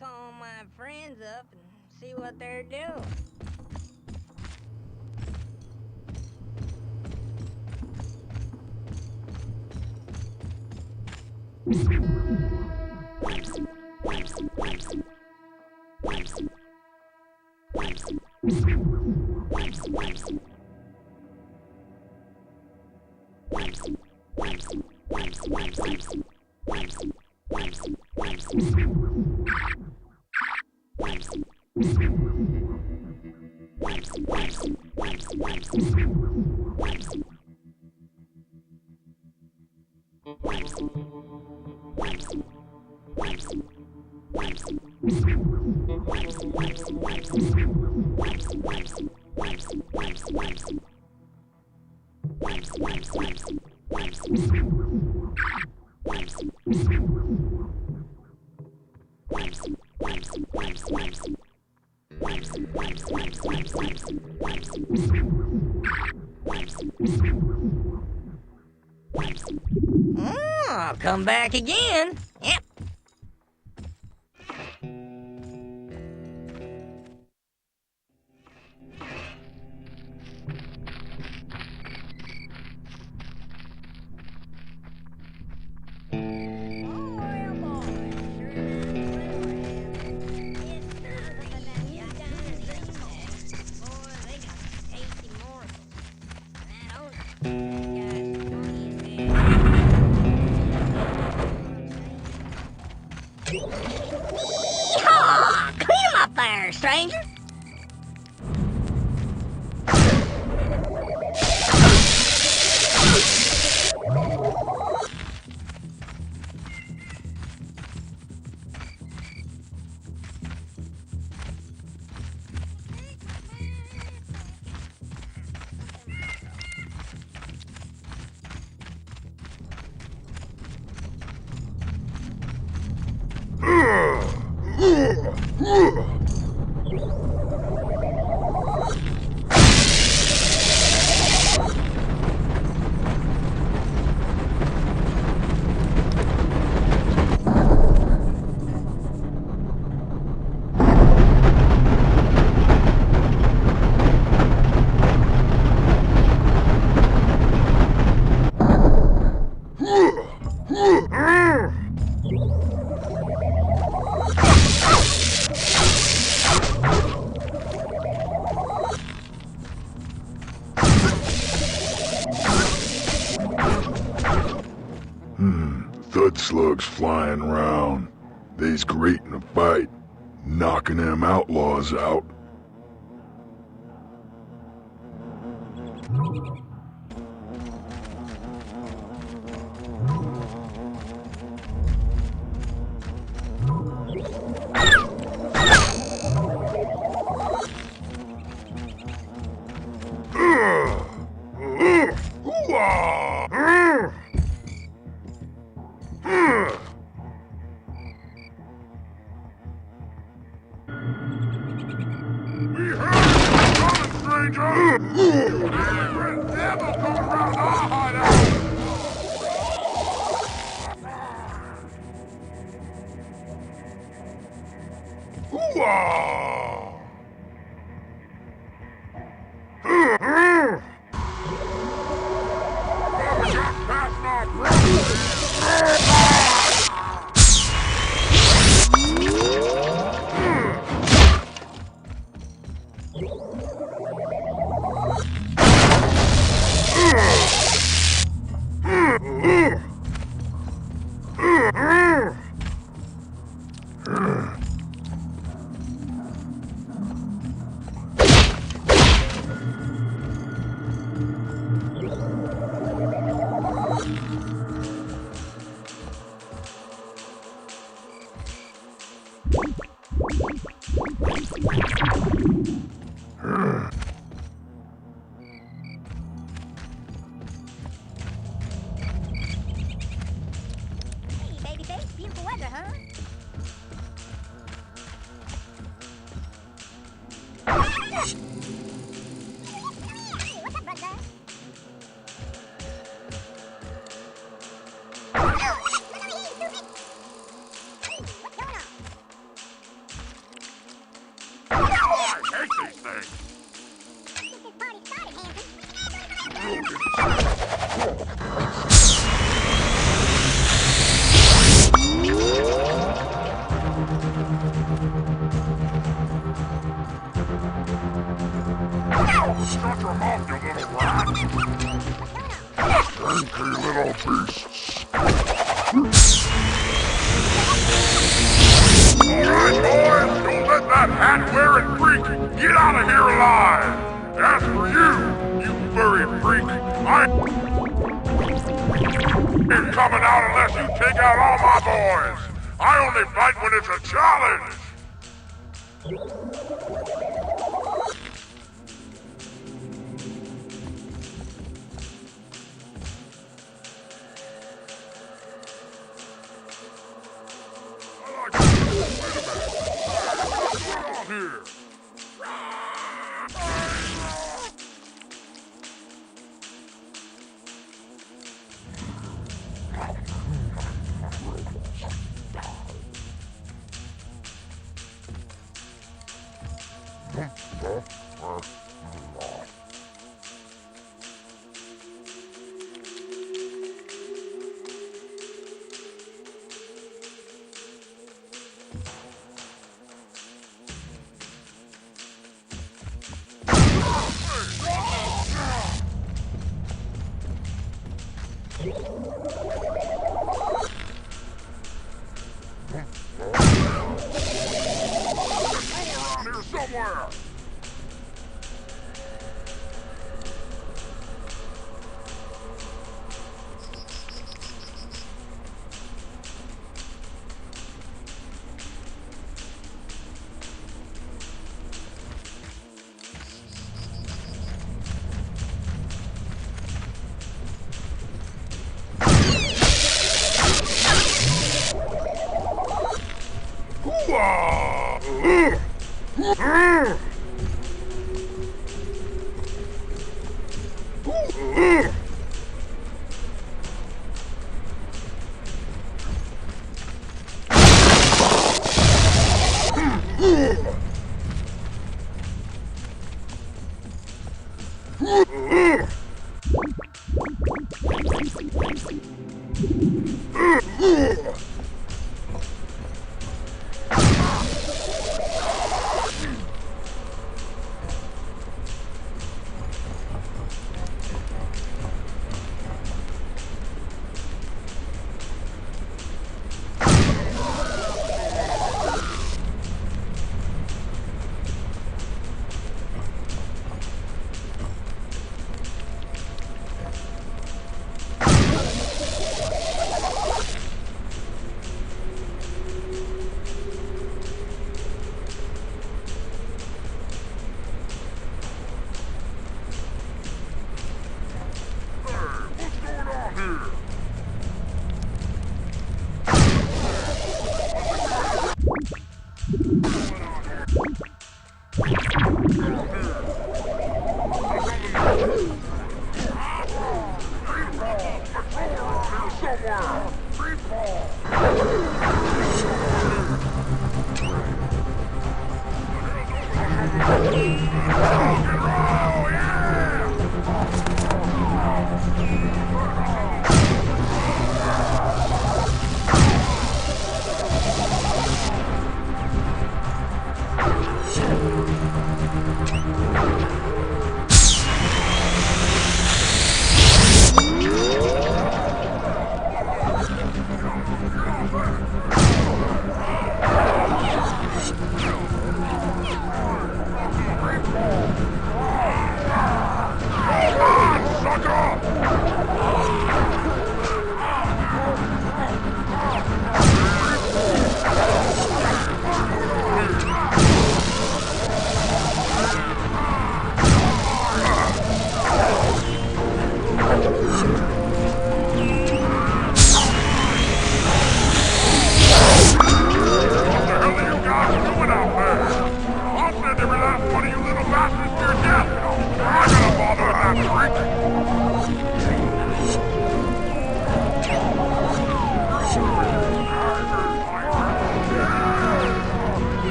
Call my friends up and see what they're doing. Oh, come back again. Yep. Yeehaw! Clean 'em up there, stranger. Thud slugs flying around. They's great in a fight, knocking them outlaws out. stranger! Red devil coming around our hideout! Hoo-ah! Past my brother! Hey, baby face, beautiful weather, huh? What's up, brother? I hate these things! Get this party started, Shut your mouth, you little rat! Stinky little beasts! Alright, boys, don't let that hat-wearing freak get out of here alive! As for you, you furry freak, I ain't coming out unless you take out all my boys! I only fight when it's a challenge! Here. Around here somewhere.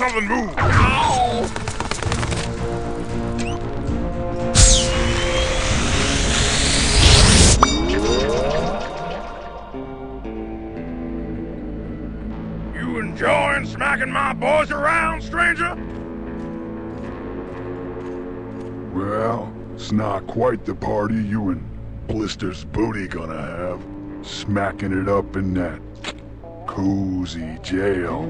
Something move! You enjoying smacking my boys around, stranger? Well, it's not quite the party you and Blister's booty gonna have. Smacking it up in that cozy jail.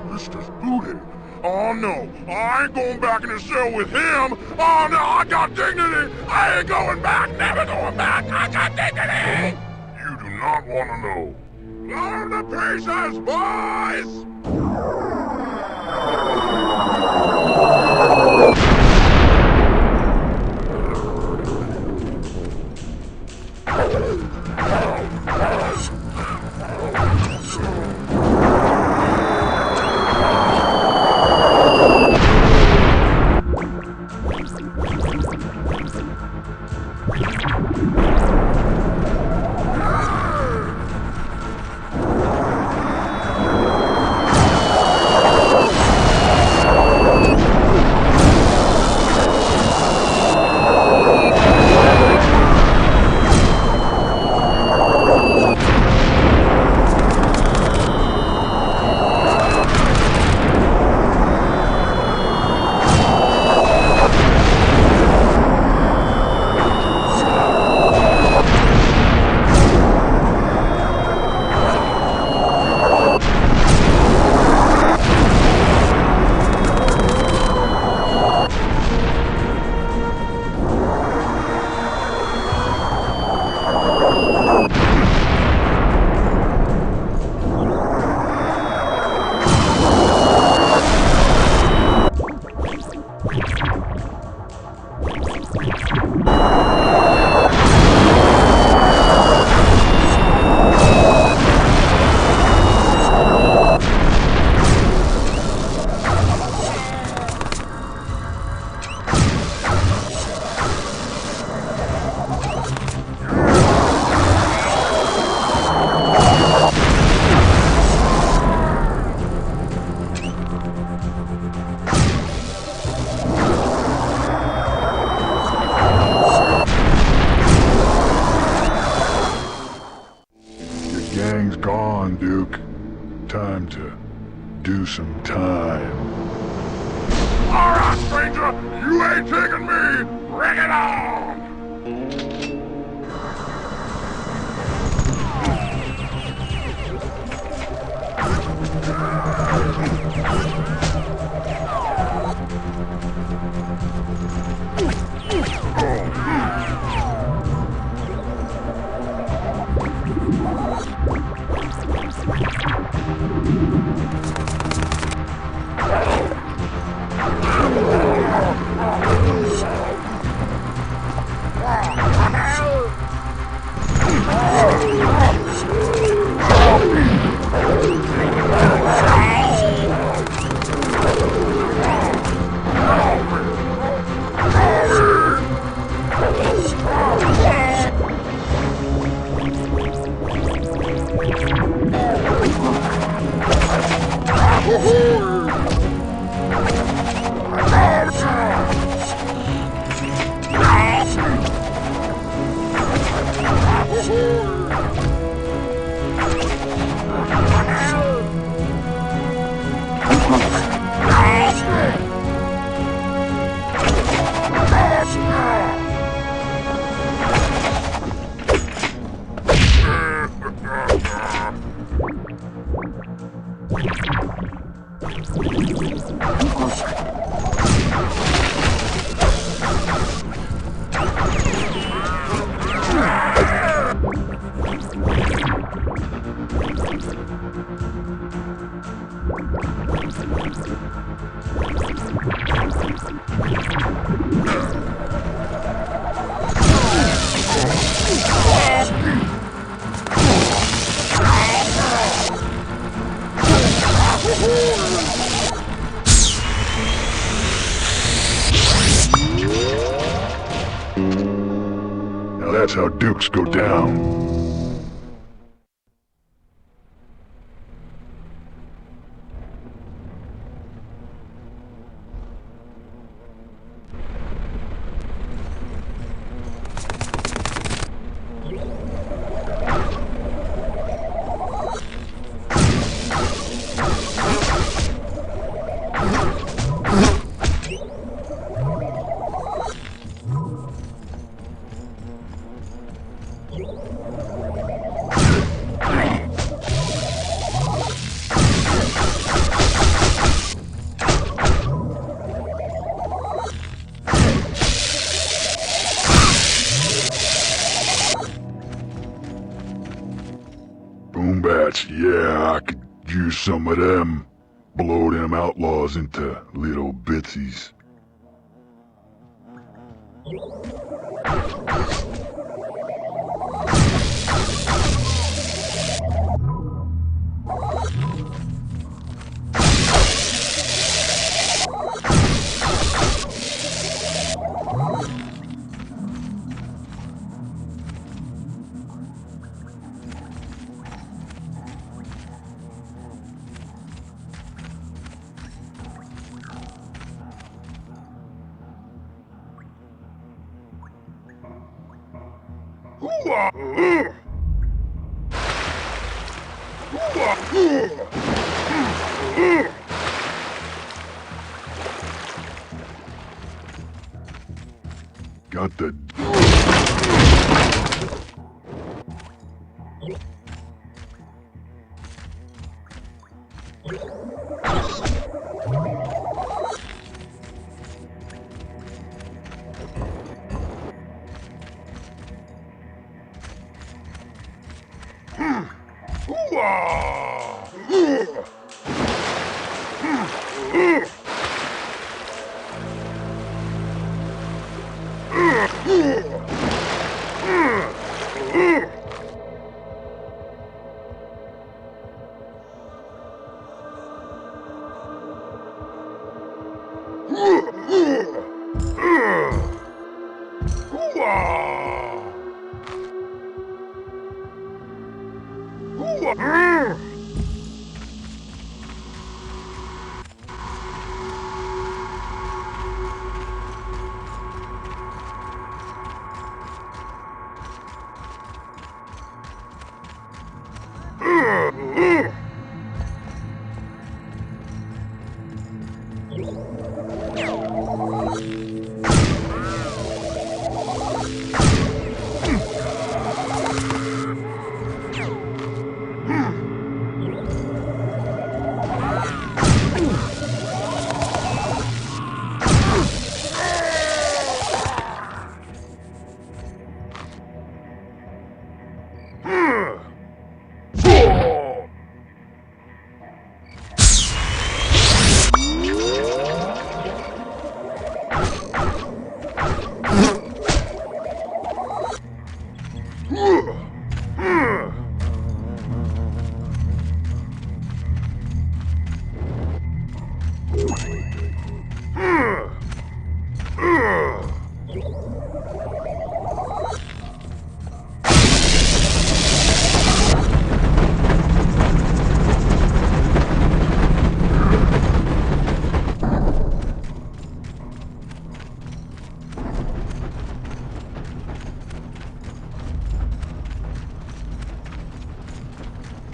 Blister's booty? Oh no, I ain't going back in the cell with him! Oh no, I got dignity! I ain't going back, never going back! I got dignity! You do not want to know. Learn the pieces, boys! Gang's gone, Duke. Time to do some time. Alright, stranger, you ain't taking me! Bring it on! Now that's how Dukes go down. Boom bats, yeah, I could use some of them. Blow them outlaws into little bitsies. Got the...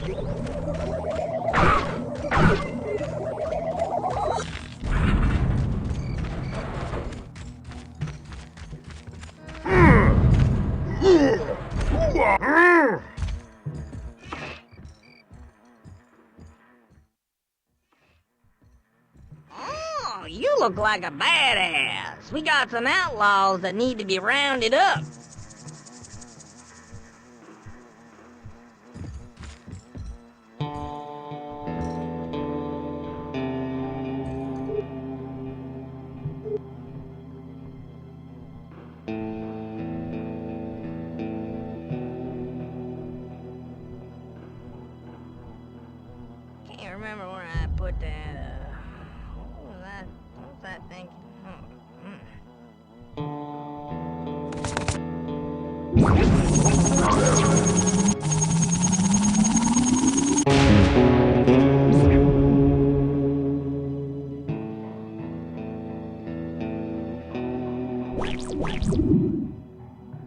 Oh, you look like a badass. We got some outlaws that need to be rounded up. Can't remember where I put that, what was that thing?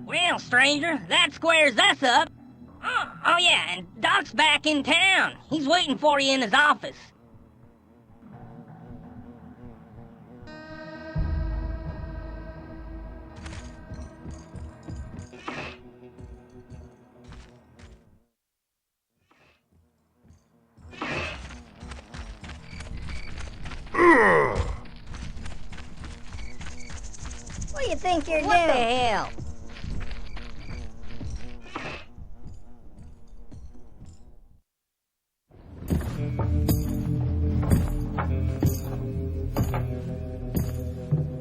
Well, stranger, that squares us up. Oh yeah, and Doc's back in town. He's waiting for you in his office. What do you think you're doing? What the hell?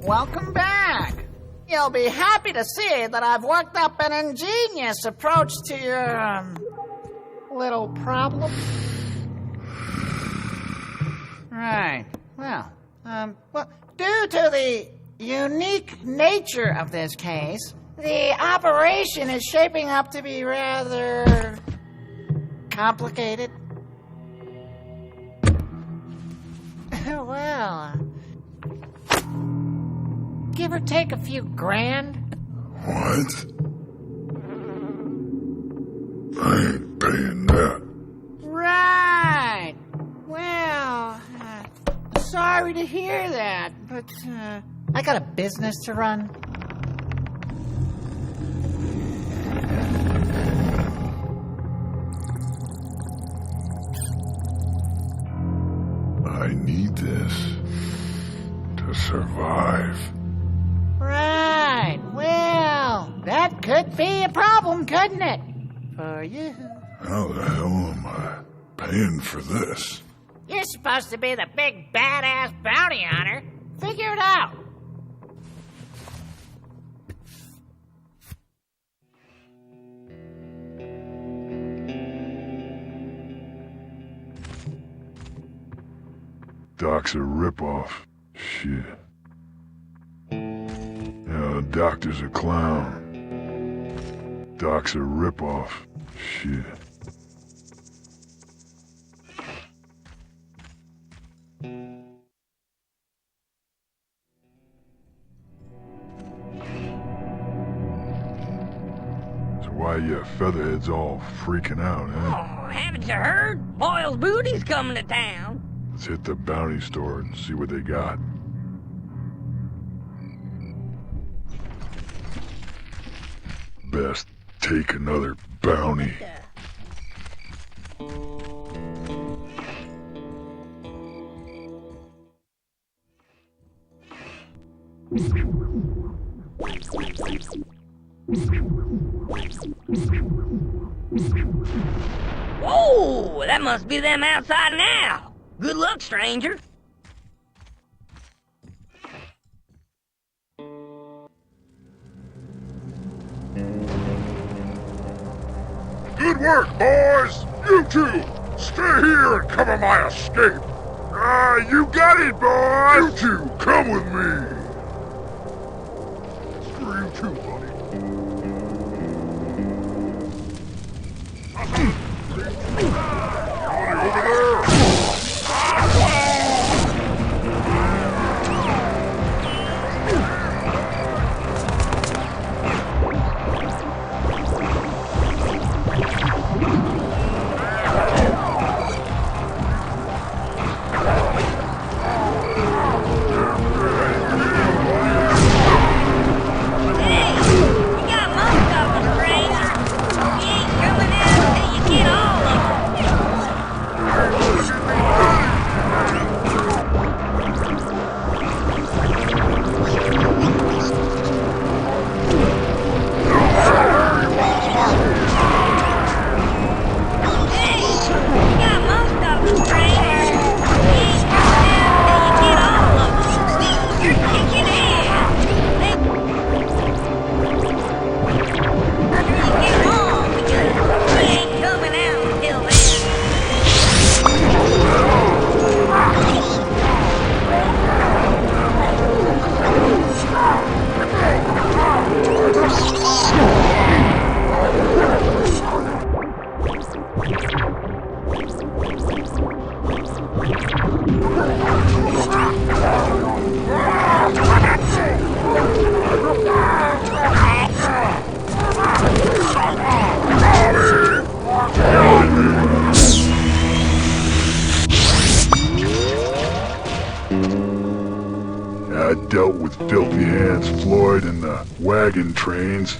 Welcome back. You'll be happy to see that I've worked up an ingenious approach to your, little problem. Right. Well, due to the unique nature of this case, the operation is shaping up to be rather complicated. Well, give or take a few grand. What? I ain't paying that. Right. Well, sorry to hear that, but I got a business to run. I need this to survive. Right. Well, that could be a problem, couldn't it? For you. How the hell am I paying for this? You're supposed to be the big badass bounty hunter. Figure it out. Doc's a ripoff. Shit. Yeah, the doctor's a clown. Doc's a ripoff. Shit. So why you featherheads all freaking out, huh? Oh, haven't you heard? Boyle's Booty's coming to town. Let's hit the bounty store and see what they got. Best take another bounty. Whoa, that must be them outside now. Good luck, stranger. Good work, boys! You two, stay here and cover my escape. You got it, boys! You two, come with me. Screw you too, buddy. Anybody over there? dealt with Filthy Hands Floyd and the wagon trains.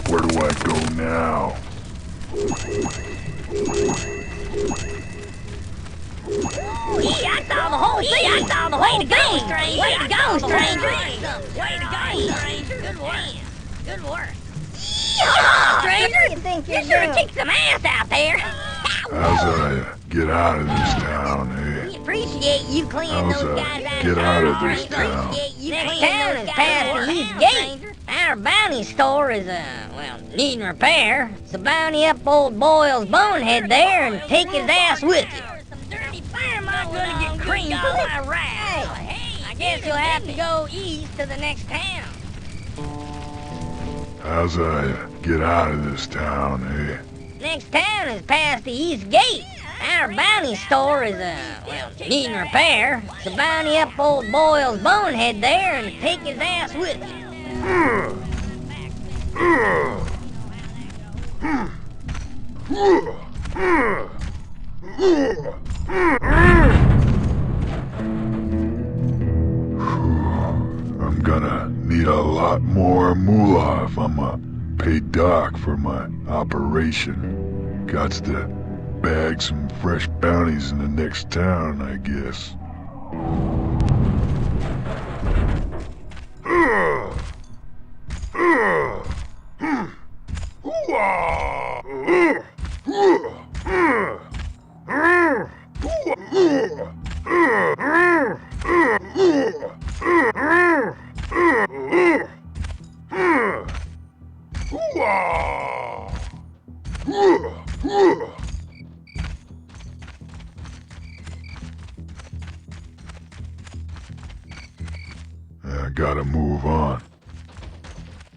Where do I go now? I saw the whole thing. I saw the way to go, stranger. Way to go, stranger. Way to go, stranger. Good work. Good work. Yeehaw, stranger. You think you're sure kicked some ass out there. How's I get out of this town, eh? We appreciate you cleaning How's those I guys out get of out of town. this town? Next town is past the east gate. Our bounty store is, well, needing repair. So bounty up old Boyle's bonehead there and take his ass with you. Where am I gonna get creamed all my rats? I guess you'll have to go east to the next town. How's I get out of this town, eh? Next town is past the east gate. Our bounty store is, well, needing repair. So bounty up old Boyle's bonehead there and take his ass with you. I'm gonna need a lot more moolah if I'ma pay Doc for my operation. Gots to bag some fresh bounties in the next town, I guess. I gotta move on.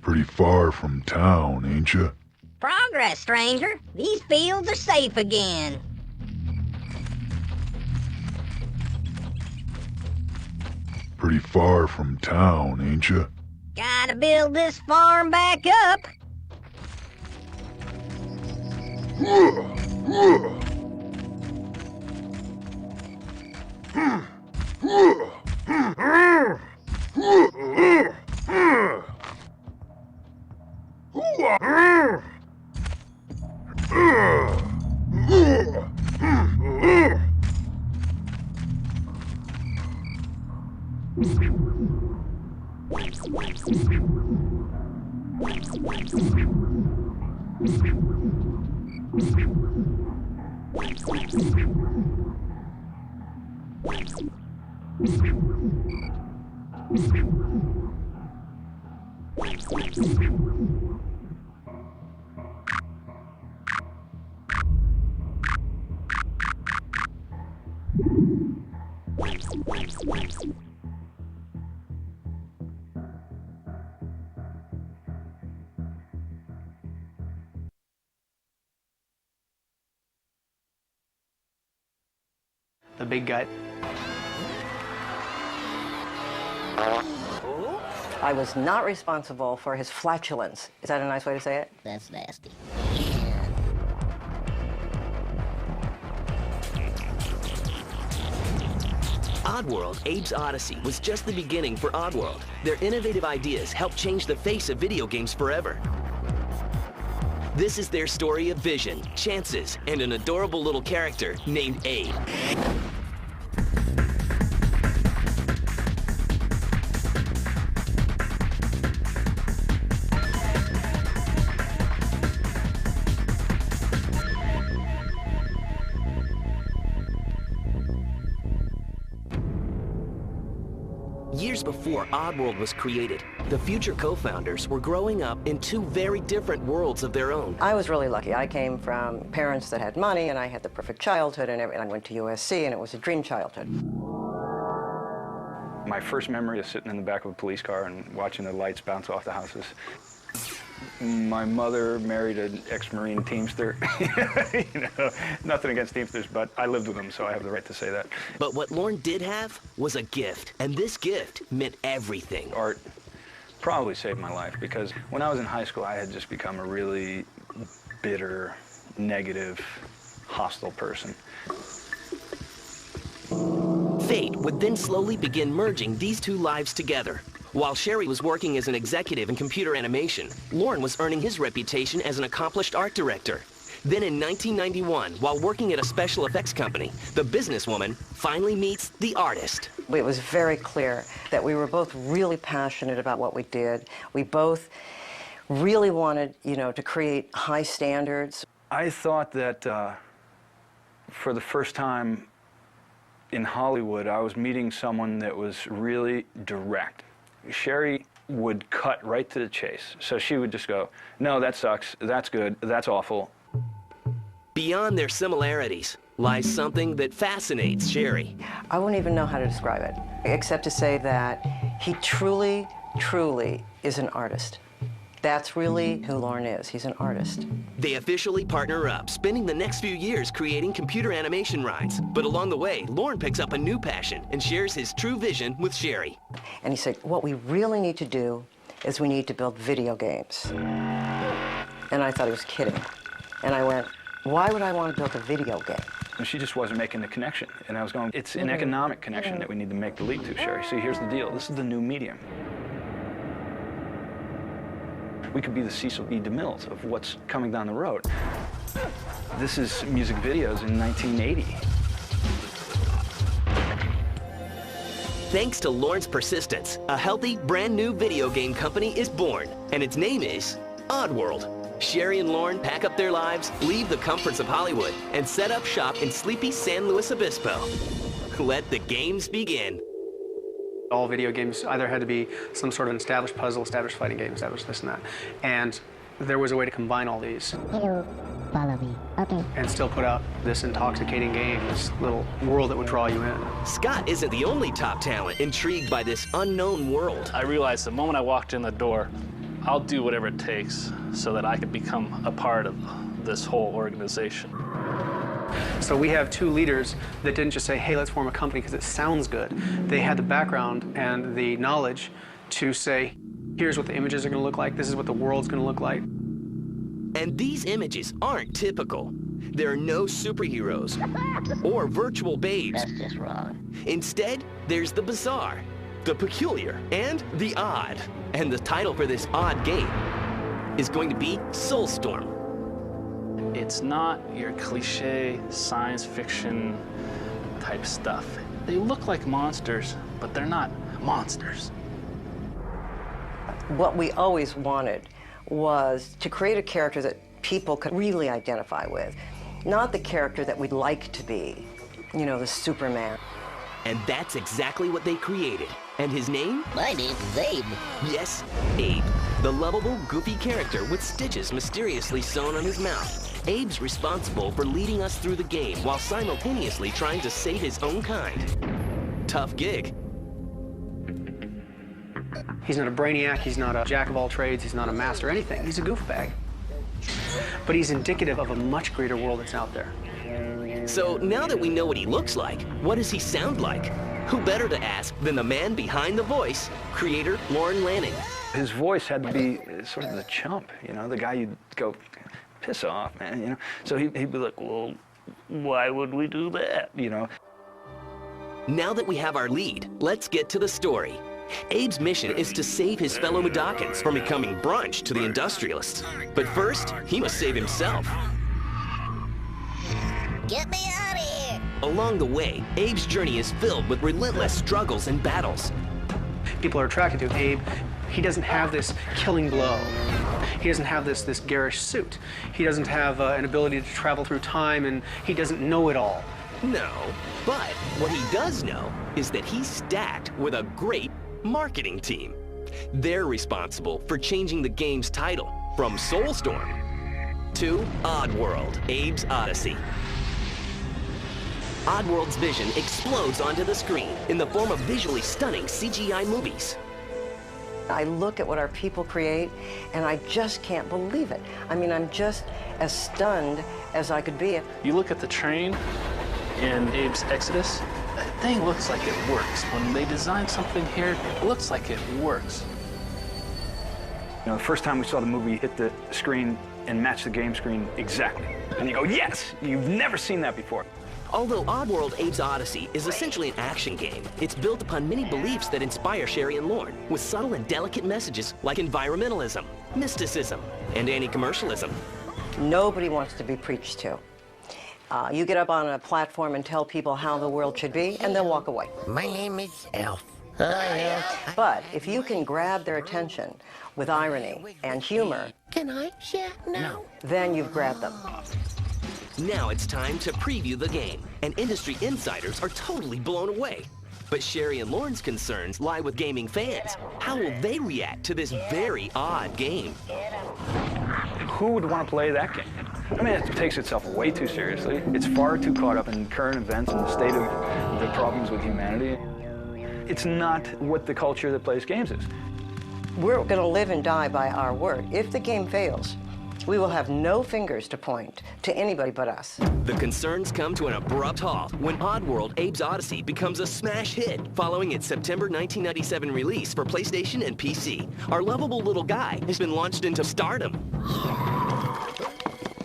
Pretty far from town, ain't ya? Progress, stranger. These fields are safe again. Pretty far from town, ain't ya? Gotta build this farm back up. The big guy. I was not responsible for his flatulence. Is that a nice way to say it? That's nasty. Oddworld, Abe's Odyssey was just the beginning for Oddworld. Their innovative ideas helped change the face of video games forever. This is their story of vision, chances, and an adorable little character named Abe. Years before Oddworld was created, the future co-founders were growing up in two very different worlds of their own. I was really lucky. I came from parents that had money, and I had the perfect childhood, and I went to USC, and it was a dream childhood. My first memory is sitting in the back of a police car and watching the lights bounce off the houses. My mother married an ex-Marine Teamster. You know, nothing against Teamsters, but I lived with them, so I have the right to say that. But what Lorne did have was a gift, and this gift meant everything. Art probably saved my life, because when I was in high school, I had just become a really bitter, negative, hostile person. Fate would then slowly begin merging these two lives together. While Sherry was working as an executive in computer animation, Lorne was earning his reputation as an accomplished art director. Then in 1991, while working at a special effects company, the businesswoman finally meets the artist. It was very clear that we were both really passionate about what we did. We both really wanted, to create high standards. I thought that for the first time in Hollywood, I was meeting someone that was really direct. Sherry would cut right to the chase. So she would just go, no, that sucks, that's good, that's awful. Beyond their similarities lies something that fascinates Sherry. I wouldn't even know how to describe it, except to say that he truly, truly is an artist. That's really who Lorne is. He's an artist. They officially partner up, spending the next few years creating computer animation rides. But along the way, Lorne picks up a new passion and shares his true vision with Sherry. And he said, what we really need to do is we need to build video games. And I thought he was kidding. And I went, why would I want to build a video game? And she just wasn't making the connection. And I was going, it's an economic connection that we need to make the leap to, Sherry. See, here's the deal. This is the new medium. We could be the Cecil B. DeMille's of what's coming down the road. This is music videos in 1980. Thanks to Lorne's persistence, a healthy, brand new video game company is born, and its name is Oddworld. Sherry and Lorne pack up their lives, leave the comforts of Hollywood, and set up shop in sleepy San Luis Obispo. Let the games begin. All video games either had to be some sort of an established puzzle, established fighting game, established this and that. And there was a way to combine all these. Hello, follow me. Okay. And still put out this intoxicating game, this little world that would draw you in. Scott isn't the only top talent intrigued by this unknown world. I realized the moment I walked in the door, I'll do whatever it takes so that I can become a part of this whole organization. So we have two leaders that didn't just say, hey, let's form a company because it sounds good. They had the background and the knowledge to say, here's what the images are going to look like, this is what the world's going to look like. And these images aren't typical. There are no superheroes or virtual babes. That's just wrong. Instead, there's the bizarre, the peculiar, and the odd. And the title for this odd game is going to be Soulstorm. It's not your cliche science fiction type stuff. They look like monsters, but they're not monsters. What we always wanted was to create a character that people could really identify with, not the character that we'd like to be, the Superman. And that's exactly what they created. And his name? My name is Abe. Yes, Abe. The lovable, goofy character with stitches mysteriously sewn on his mouth. Abe's responsible for leading us through the game while simultaneously trying to save his own kind. Tough gig. He's not a brainiac, he's not a jack of all trades, he's not a master anything. He's a goofbag. But he's indicative of a much greater world that's out there. So now that we know what he looks like, what does he sound like? Who better to ask than the man behind the voice, creator Lorne Lanning. His voice had to be sort of the chump, the guy you'd go, piss off, man, So he'd be like, well, why would we do that, Now that we have our lead, let's get to the story. Abe's mission is to save his fellow Mudokons from becoming brunch to the industrialists. But first, he must save himself. Get me out of here! Along the way, Abe's journey is filled with relentless struggles and battles. People are attracted to Abe. He doesn't have this killing blow. He doesn't have this garish suit. He doesn't have an ability to travel through time, and he doesn't know it all. No, but what he does know is that he's stacked with a great marketing team. They're responsible for changing the game's title from Soulstorm to Oddworld, Abe's Odyssey. Oddworld's vision explodes onto the screen in the form of visually stunning CGI movies. I look at what our people create, and I just can't believe it. I mean, I'm just as stunned as I could be. You look at the train in Abe's Exodus, that thing looks like it works. When they design something here, it looks like it works. The first time we saw the movie hit the screen and match the game screen exactly. And you go, yes, you've never seen that before. Although Oddworld Abe's Odyssey is essentially an action game, it's built upon many beliefs that inspire Sherry and Lorne, with subtle and delicate messages like environmentalism, mysticism, and anti-commercialism. Nobody wants to be preached to. You get up on a platform and tell people how the world should be, and they'll walk away. My name is Elf. But if you can grab their attention with irony and humor, Can I share now? then you've grabbed them. Now it's time to preview the game, and industry insiders are totally blown away. But Sherry and Lorne's concerns lie with gaming fans. How will they react to this very odd game? Who would want to play that game? I mean, it takes itself way too seriously. It's far too caught up in current events and the state of the problems with humanity. It's not what the culture that plays games is. We're going to live and die by our word. If the game fails, we will have no fingers to point to anybody but us. The concerns come to an abrupt halt when Oddworld Abe's Odyssey becomes a smash hit following its September 1997 release for PlayStation and PC. Our lovable little guy has been launched into stardom.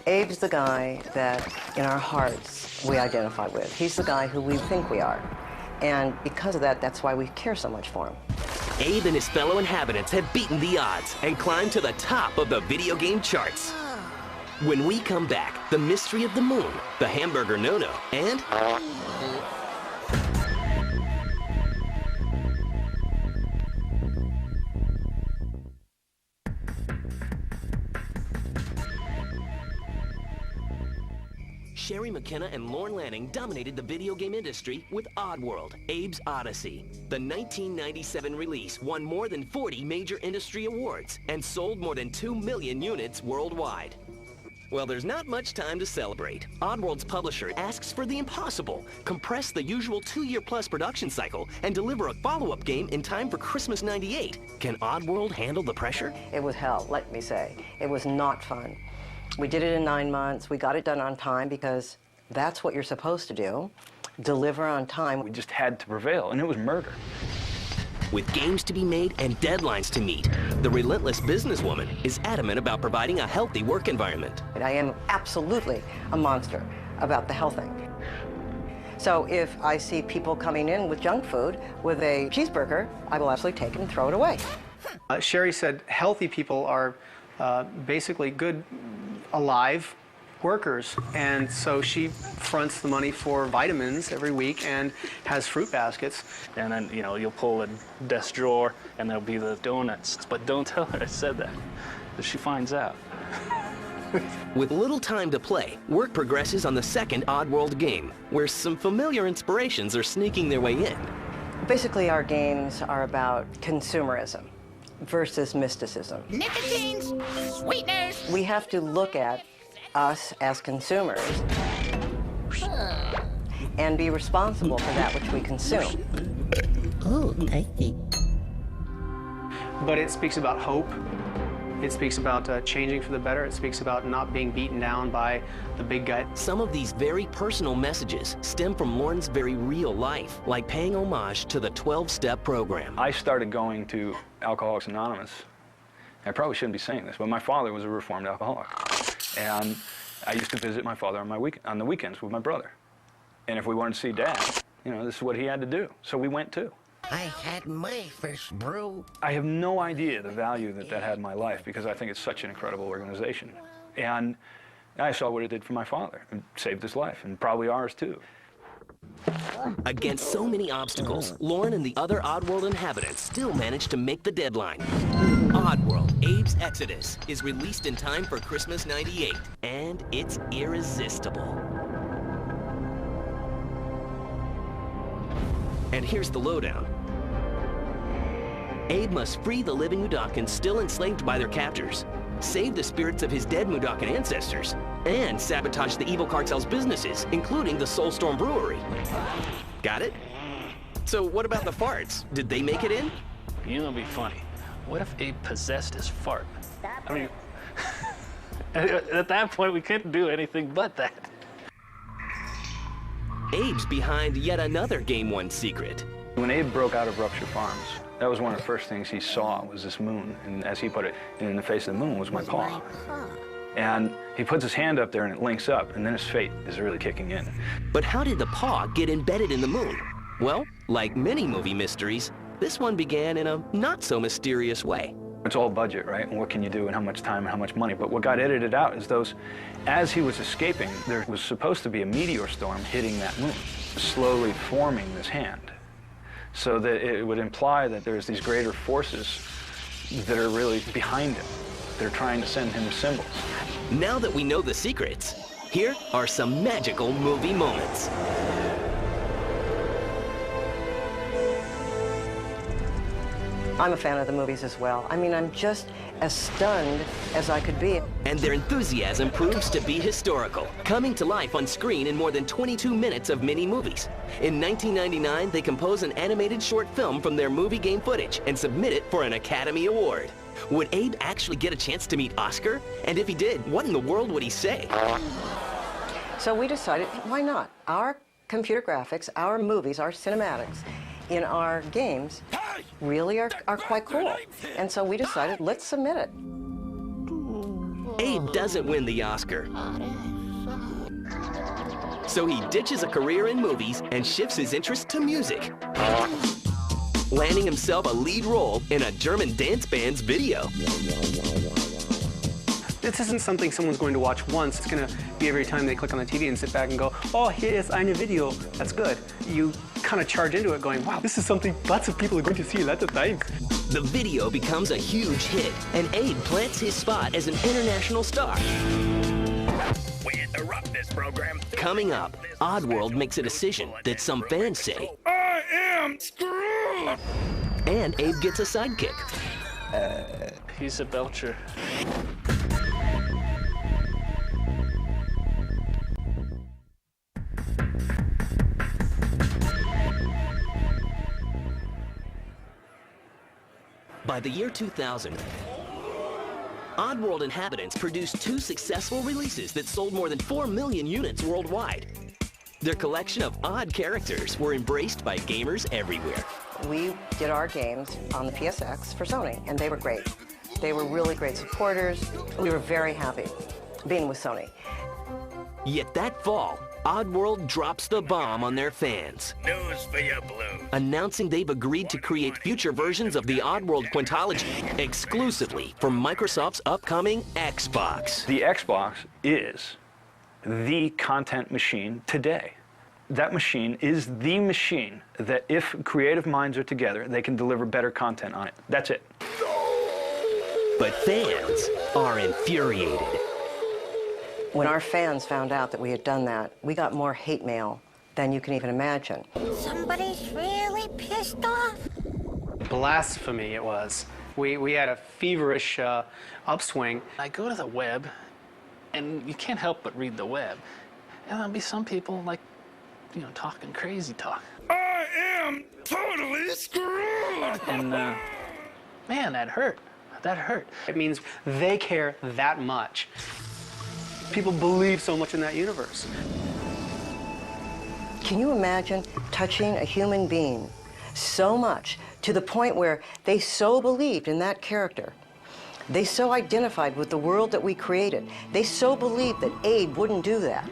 Abe's the guy that, in our hearts, we identify with. He's the guy who we think we are. And because of that, that's why we care so much for him. Abe and his fellow inhabitants have beaten the odds and climbed to the top of the video game charts. When we come back, the mystery of the moon, the hamburger no-no, and... Sherry McKenna and Lorne Lanning dominated the video game industry with Oddworld, Abe's Odyssey. The 1997 release won more than 40 major industry awards and sold more than 2 million units worldwide. Well, there's not much time to celebrate. Oddworld's publisher asks for the impossible: compress the usual 2-year-plus production cycle and deliver a follow-up game in time for Christmas '98. Can Oddworld handle the pressure? It was hell, let me say. It was not fun. We did it in 9 months. We got it done on time because that's what you're supposed to do. Deliver on time. We just had to prevail, and it was murder. With games to be made and deadlines to meet, the relentless businesswoman is adamant about providing a healthy work environment. I am absolutely a monster about the health thing. So if I see people coming in with junk food, with a cheeseburger, I will absolutely take it and throw it away. Sherry said healthy people are basically good, alive workers, and so she fronts the money for vitamins every week and has fruit baskets. And then, you know, you'll pull a desk drawer and there'll be the donuts. But don't tell her I said that, if she finds out. With little time to play, work progresses on the second Oddworld game, where some familiar inspirations are sneaking their way in. Basically, our games are about consumerism versus mysticism. Nicotines, sweeteners. We have to look at us as consumers and be responsible for that which we consume. Oh, I see. But it speaks about hope. It speaks about changing for the better. It speaks about not being beaten down by the big guy. Some of these very personal messages stem from Lorne's very real life, like paying homage to the 12-step program. I started going to Alcoholics Anonymous. I probably shouldn't be saying this, but my father was a reformed alcoholic. And I used to visit my father on the weekends with my brother. And if we wanted to see Dad, you know, this is what he had to do. So we went too. I had my first brew. I have no idea the value that that had in my life because I think it's such an incredible organization. And I saw what it did for my father. It saved his life, and probably ours too. Against so many obstacles, Lorne and the other Oddworld inhabitants still managed to make the deadline. Oddworld, Abe's Exodus, is released in time for Christmas '98, and it's irresistible. And here's the lowdown. Abe must free the living Mudokons still enslaved by their captors, save the spirits of his dead Mudokan ancestors, and sabotage the evil cartel's businesses, including the Soulstorm Brewery. Got it? So what about the farts? Did they make it in? You know, it'd be funny. What if Abe possessed his fart? I mean, at that point, we couldn't do anything but that. Abe's behind yet another Game 1 secret. When Abe broke out of Rupture Farms, that was one of the first things he saw was this moon. And as he put it, in the face of the moon was my paw. And he puts his hand up there and it links up, and then his fate is really kicking in. But how did the paw get embedded in the moon? Well, like many movie mysteries, this one began in a not-so-mysterious way. It's all budget, right? And what can you do and how much time and how much money? But what got edited out is those, as he was escaping, there was supposed to be a meteor storm hitting that moon, slowly forming this hand. So that it would imply that there's these greater forces that are really behind him. They're trying to send him symbols. Now that we know the secrets, here are some magical movie moments. I'm a fan of the movies as well. I mean, I'm just as stunned as I could be. And their enthusiasm proves to be historical, coming to life on screen in more than 22 minutes of mini movies. In 1999, they compose an animated short film from their movie game footage and submit it for an Academy Award. Would Abe actually get a chance to meet Oscar? And if he did, what in the world would he say? So we decided, why not? Our computer graphics, our movies, our cinematics in our games really are quite cool. And so we decided, let's submit it. Abe doesn't win the Oscar. So he ditches a career in movies and shifts his interest to music, landing himself a lead role in a German dance band's video. This isn't something someone's going to watch once. It's going to be every time they click on the TV and sit back and go, oh, here is eine Video. That's good. You kind of charge into it going, wow, this is something lots of people are going to see lots of times. The video becomes a huge hit, and Abe plants his spot as an international star. We interrupt this program. Coming up, Oddworld makes a decision that some fans say, I am screwed! And Abe gets a sidekick. He's a belcher. By the year 2000, Oddworld inhabitants produced 2 successful releases that sold more than 4 million units worldwide. Their collection of odd characters were embraced by gamers everywhere. We did our games on the PSX for Sony, and they were great. They were really great supporters. We were very happy being with Sony. Yet that fall, Oddworld drops the bomb on their fans, News for you, Blue. announcing they've agreed to create future versions of the Oddworld quintology exclusively for Microsoft's upcoming Xbox. The Xbox is the content machine today. That machine is the machine that if creative minds are together, they can deliver better content on it. That's it. But fans are infuriated. When our fans found out that we had done that, we got more hate mail than you can even imagine. Somebody's really pissed off. Blasphemy it was. We had a feverish upswing. I go to the web, and you can't help but read the web. And there'll be some people, like, you know, talking crazy talk. I am totally screwed! And, man, that hurt. That hurt. It means they care that much. People believe so much in that universe. Can you imagine touching a human being so much to the point where they so believed in that character? They so identified with the world that we created. They so believed that Abe wouldn't do that.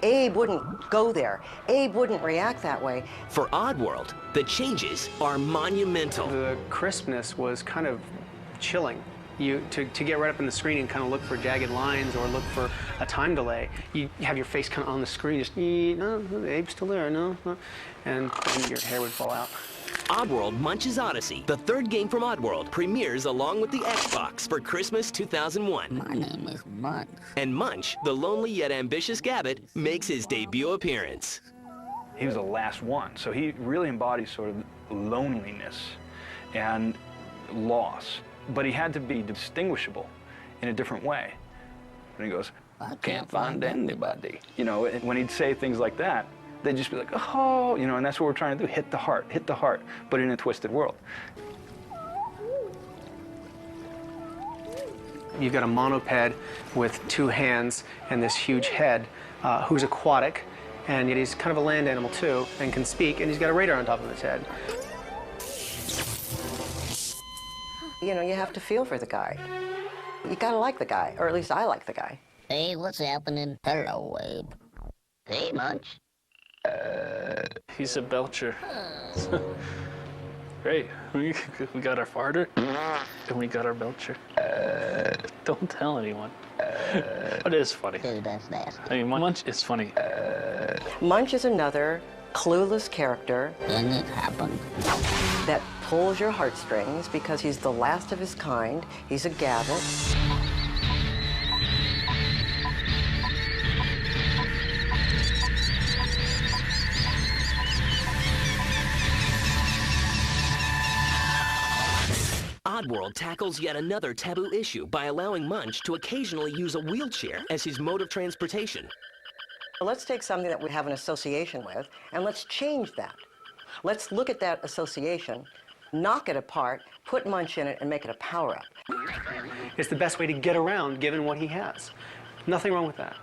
Abe wouldn't go there. Abe wouldn't react that way. For Oddworld, the changes are monumental. The crispness was kind of chilling. To get right up in the screen and kind of look for jagged lines or look for a time delay, you have your face kind of on the screen, just, no, Abe's still there, no, and then your hair would fall out. Oddworld Munch's Odyssey, the 3rd game from Oddworld, premieres along with the Xbox for Christmas 2001. My name is Munch. And Munch, the lonely yet ambitious Gabbit, makes his debut appearance. He was the last one, so he really embodies sort of loneliness and loss. But he had to be distinguishable in a different way. And he goes, I can't find anybody. You know, and when he'd say things like that, they'd just be like, oh, you know, and that's what we're trying to do, hit the heart, but in a twisted world. You've got a monoped with 2 hands and this huge head who's aquatic, and yet he's kind of a land animal too, and can speak, and he's got a radar on top of his head. You know, you have to feel for the guy. You gotta like the guy, or at least I like the guy. Hey, what's happening? Hello, Abe. Hey, Munch. He's a belcher. Great. We got our farter, and we got our belcher. Don't tell anyone. But it is funny. That's nasty. I mean, Munch is funny. Munch is another clueless character And it happened. that pulls your heartstrings because he's the last of his kind. He's a gabbit. Oddworld tackles yet another taboo issue by allowing Munch to occasionally use a wheelchair as his mode of transportation. Let's take something that we have an association with, and let's change that. Let's look at that association, knock it apart, put Munch in it, and make it a power-up. It's the best way to get around given what he has. Nothing wrong with that.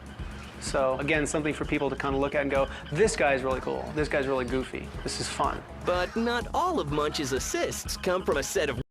So again, something for people to kind of look at and go, this guy's really cool, this guy's really goofy, this is fun. But not all of Munch's assists come from a set of